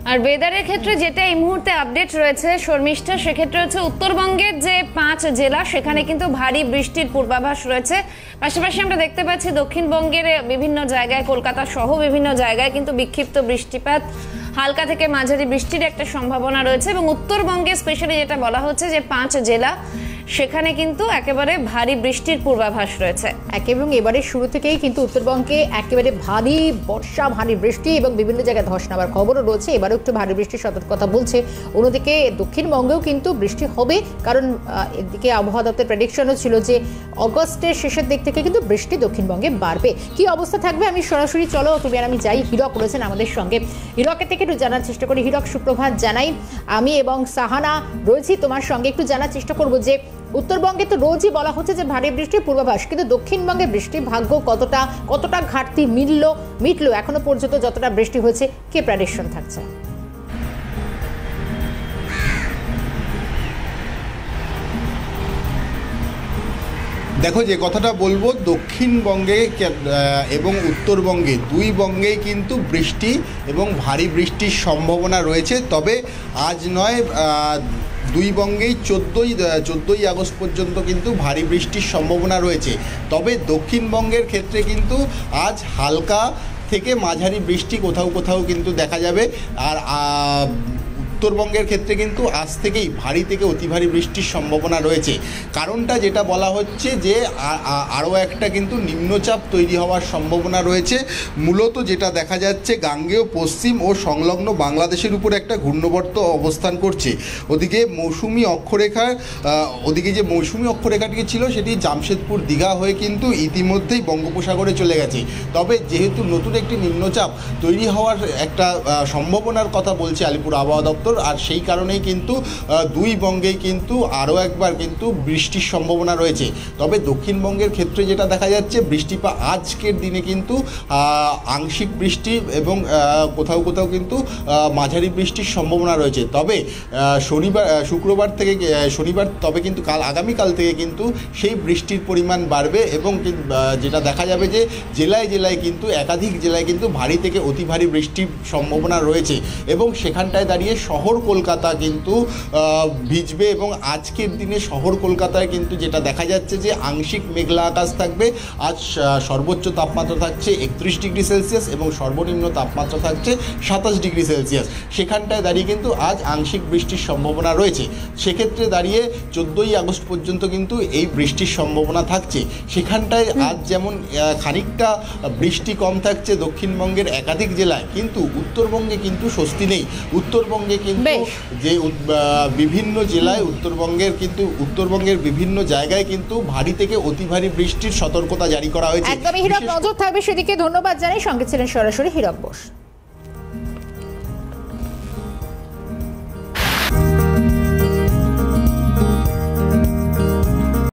আর ওয়েদারের ক্ষেত্রে যেটা এই মুহূর্তে আপডেট রয়েছে শর্মিষ্ঠা, সেক্ষেত্রে হচ্ছে উত্তরবঙ্গের যে 5 জেলা সেখানে কিন্তু ভারী বৃষ্টির পূর্বাভাস রয়েছে। পাশাপাশি আমরা দেখতে পাচ্ছি দক্ষিণবঙ্গের বিভিন্ন জায়গায়, কলকাতা সহ বিভিন্ন জায়গায় কিন্তু বিক্ষিপ্ত বৃষ্টিপাত, হালকা থেকে মাঝারি বৃষ্টির একটা সম্ভাবনা রয়েছে। এবং উত্তরবঙ্গে স্পেশালি যেটা বলা হচ্ছে যে 5 জেলা সেখানে কিন্তু একেবারে ভারী বৃষ্টির পূর্বাভাস রয়েছে। এবং এবারে শুরু থেকেই কিন্তু উত্তরবঙ্গে একেবারে ভারী বর্ষা, ভারী বৃষ্টি এবং বিভিন্ন জায়গায় ধস নামার খবরও রয়েছে। এবারেও একটু ভারী বৃষ্টির সতর্কতা বলছে। অন্যদিকে দক্ষিণবঙ্গেও কিন্তু বৃষ্টি হবে, কারণ এদিকে আবহাওয়া দপ্তরের প্রেডিকশনও ছিল যে অগস্টের শেষের দিক থেকে কিন্তু বৃষ্টি দক্ষিণবঙ্গে বাড়বে। কি অবস্থা থাকবে আমি সরাসরি, চলো তুমি আর আমি যাই, হিরক রয়েছেন আমাদের সঙ্গে। হিরকের থেকে একটু জানার চেষ্টা করি। হিরক, সুপ্রভাত জানাই। আমি এবং সাহানা রয়েছি তোমার সঙ্গে, একটু জানার চেষ্টা করবো যে উত্তরবঙ্গে তো রোজই বলা হচ্ছে যে ভারী বৃষ্টির পূর্বাভাস, কিন্তু দক্ষিণবঙ্গে বৃষ্টির ভাগ্য কতটা ঘাটতি মিটলো এখনো পর্যন্ত যতটা বৃষ্টি হয়েছে, কি প্রেডিকশন থাকছে? দেখো, যে কথাটা বলবো, দক্ষিণবঙ্গে এবং উত্তরবঙ্গে দুই বঙ্গেই কিন্তু বৃষ্টি এবং ভারী বৃষ্টির সম্ভাবনা রয়েছে। তবে আজ নয়, দুই বঙ্গেই 14ই আগস্ট পর্যন্ত কিন্তু ভারী বৃষ্টির সম্ভাবনা রয়েছে। তবে দক্ষিণবঙ্গের ক্ষেত্রে কিন্তু আজ হালকা থেকে মাঝারি বৃষ্টি কোথাও কোথাও কিন্তু দেখা যাবে। আর উত্তরবঙ্গের ক্ষেত্রে কিন্তু আজ থেকেই ভারী থেকে অতি ভারী বৃষ্টির সম্ভাবনা রয়েছে। কারণটা যেটা বলা হচ্ছে যে আরও একটা কিন্তু নিম্নচাপ তৈরি হওয়ার সম্ভাবনা রয়েছে। মূলত যেটা দেখা যাচ্ছে, গাঙ্গেয় পশ্চিম ও সংলগ্ন বাংলাদেশের উপর একটা ঘূর্ণবর্ত অবস্থান করছে। ওদিকে যে মৌসুমি অক্ষরেখাটি ছিল সেটি জামশেদপুর দীঘা হয়ে কিন্তু ইতিমধ্যেই বঙ্গোপসাগরে চলে গেছে। তবে যেহেতু নতুন একটি নিম্নচাপ তৈরি হওয়ার একটা সম্ভাবনার কথা বলছে আলিপুর আবহাওয়া দপ্তর, আর সেই কারণেই কিন্তু দুই বঙ্গেই কিন্তু আরও একবার কিন্তু বৃষ্টির সম্ভাবনা রয়েছে। তবে দক্ষিণবঙ্গের ক্ষেত্রে যেটা দেখা যাচ্ছে, বৃষ্টিপাত আজকের দিনে কিন্তু আংশিক বৃষ্টি এবং কোথাও কোথাও কিন্তু মাঝারি বৃষ্টির সম্ভাবনা রয়েছে। তবে শনিবার তবে কিন্তু আগামীকাল থেকে কিন্তু সেই বৃষ্টির পরিমাণ বাড়বে এবং যেটা দেখা যাবে যে জেলায় জেলায় কিন্তু একাধিক জেলায় কিন্তু ভারী থেকে অতি ভারী বৃষ্টির সম্ভাবনা রয়েছে। এবং সেখানটায় দাঁড়িয়ে শহর কলকাতা কিন্তু ভিজবে। এবং আজকের দিনে শহর কলকাতায় কিন্তু যেটা দেখা যাচ্ছে যে আংশিক মেঘলা আকাশ থাকবে। আজ সর্বোচ্চ তাপমাত্রা থাকছে 31 ডিগ্রি সেলসিয়াস এবং সর্বনিম্ন তাপমাত্রা থাকছে 27 ডিগ্রি সেলসিয়াস। সেখানটায় দাঁড়িয়ে কিন্তু আজ আংশিক বৃষ্টির সম্ভাবনা রয়েছে। সেক্ষেত্রে দাঁড়িয়ে 14ই আগস্ট পর্যন্ত কিন্তু এই বৃষ্টির সম্ভাবনা থাকছে। সেখানটায় আজ যেমন খানিকটা বৃষ্টি কম থাকছে দক্ষিণবঙ্গের একাধিক জেলায়, কিন্তু উত্তরবঙ্গে কিন্তু স্বস্তি নেই। উত্তরবঙ্গে কিন্তু যে বিভিন্ন জেলায় উত্তরবঙ্গের বিভিন্ন জায়গায় কিন্তু ভারী থেকে অতি ভারী বৃষ্টির সতর্কতা জারি করা হয়েছে। একদমই হিরক, নজর থাকবে সেদিকে। ধন্যবাদ জানাই। সঙ্গে ছিলেন সরাসরি হিরক বোস।